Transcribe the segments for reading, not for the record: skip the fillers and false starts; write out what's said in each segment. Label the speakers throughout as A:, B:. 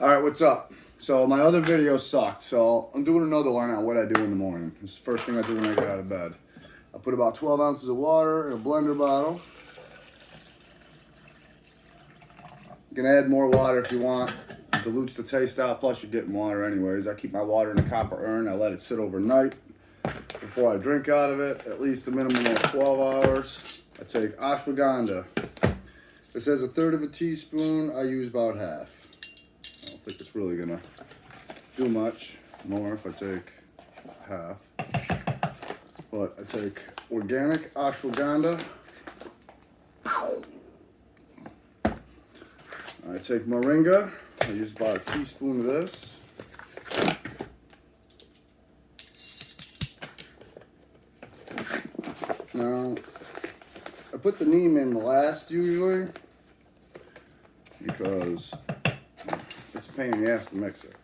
A: Alright, what's up? So my other video sucked, so I'm doing another one on what I do in the morning. It's the first thing I do when I get out of bed. I put about 12 ounces of water in a blender bottle. You can add more water if you want. It dilutes the taste out, plus you're getting water anyways. I keep my water in a copper urn. I let it sit overnight before I drink out of it, at least a minimum of 12 hours. I take ashwagandha. It says 1/3 of a teaspoon. I use about half. I don't think it's really gonna do much more if I take half. But I take organic ashwagandha. I take moringa. I use about a teaspoon of this. Now, I put the neem in last usually because it's a pain in the ass to mix it.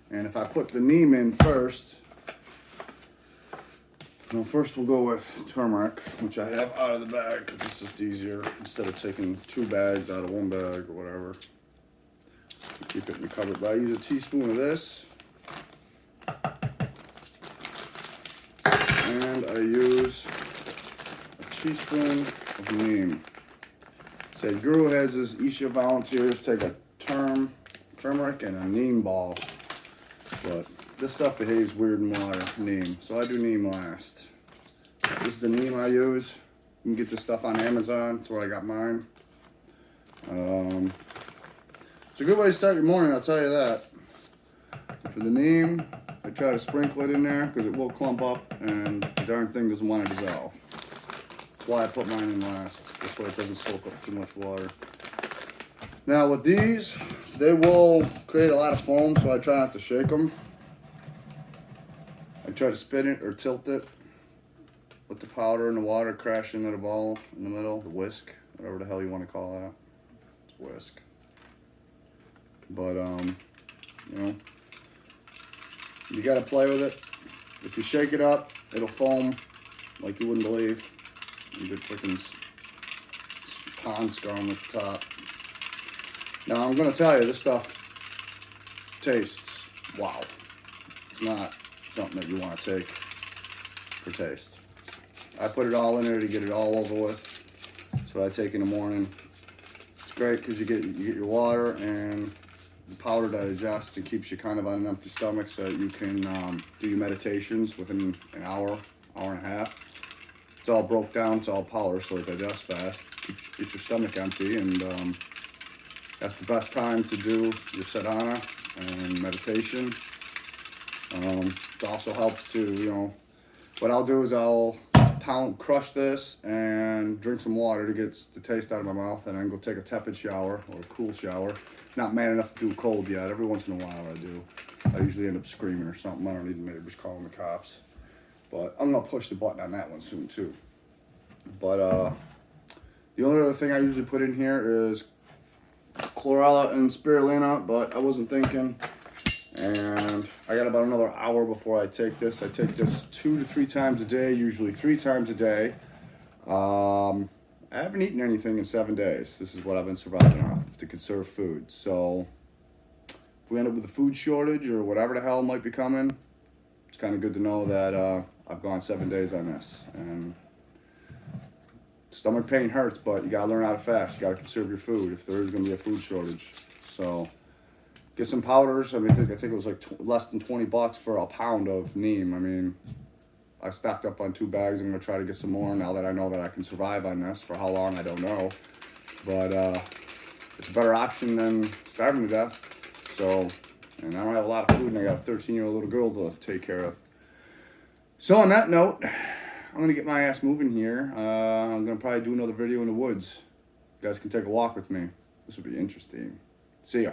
A: And if I put the neem in first, first we'll go with turmeric, which I have out of the bag because it's just easier instead of taking 2 bags out of 1 bag or whatever. Keep it in the cupboard. But I use a teaspoon of this. And I use a teaspoon of neem. Say Guru has his Isha volunteers take a turmeric and a neem ball. But this stuff behaves weird in water, neem. So I do neem last. This is the neem I use. You can get this stuff on Amazon. That's where I got mine. It's a good way to start your morning, I'll tell you that. For the neem, I try to sprinkle it in there because it will clump up and the darn thing doesn't want to dissolve. That's why I put mine in last. This way it doesn't soak up too much water. Now with these, they will create a lot of foam, so I try not to shake them. I try to spin it or tilt it. Let the powder and the water crash into the ball in the middle, the whisk, whatever the hell you want to call that. It's whisk. But, you gotta play with it. If you shake it up, it'll foam like you wouldn't believe. You get freaking pond scum at the top. Now I'm gonna tell you, this stuff tastes wow. It's not something that you want to take for taste. I put it all in there to get it all over with. That's what I take in the morning. It's great because you get your water and the powder digests and keeps you kind of on an empty stomach so that you can do your meditations within an hour, hour and a half. It's all broke down, it's all powder, so it digests fast. Get your stomach empty, and that's the best time to do your sadhana and meditation. It also helps to, what I'll do is I'll crush this and drink some water to get the taste out of my mouth, and then go take a tepid shower or a cool shower. Not man enough to do cold yet. Every once in a while I do. I usually end up screaming or something. I don't need the neighbors calling the cops. But I'm gonna push the button on that one soon too. But the only other thing I usually put in here is chlorella and spirulina, but I wasn't thinking. And I got about another hour before I take this. I take this 2 to 3 times a day, usually 3 times a day. I haven't eaten anything in 7 days. This is what I've been surviving off of to conserve food. So if we end up with a food shortage or whatever the hell might be coming, it's kind of good to know that I've gone 7 days on this. And stomach pain hurts, but you gotta learn how to fast. You gotta conserve your food if there is gonna be a food shortage. So get some powders. I think it was like less than $20 for a pound of neem. I mean, I stocked up on 2 bags. I'm going to try to get some more now that I know that I can survive on this. For how long, I don't know. But it's a better option than starving to death. So, and I don't have a lot of food, and I got a 13-year-old little girl to take care of. So on that note, I'm going to get my ass moving here. I'm going to probably do another video in the woods. You guys can take a walk with me. This would be interesting. See ya.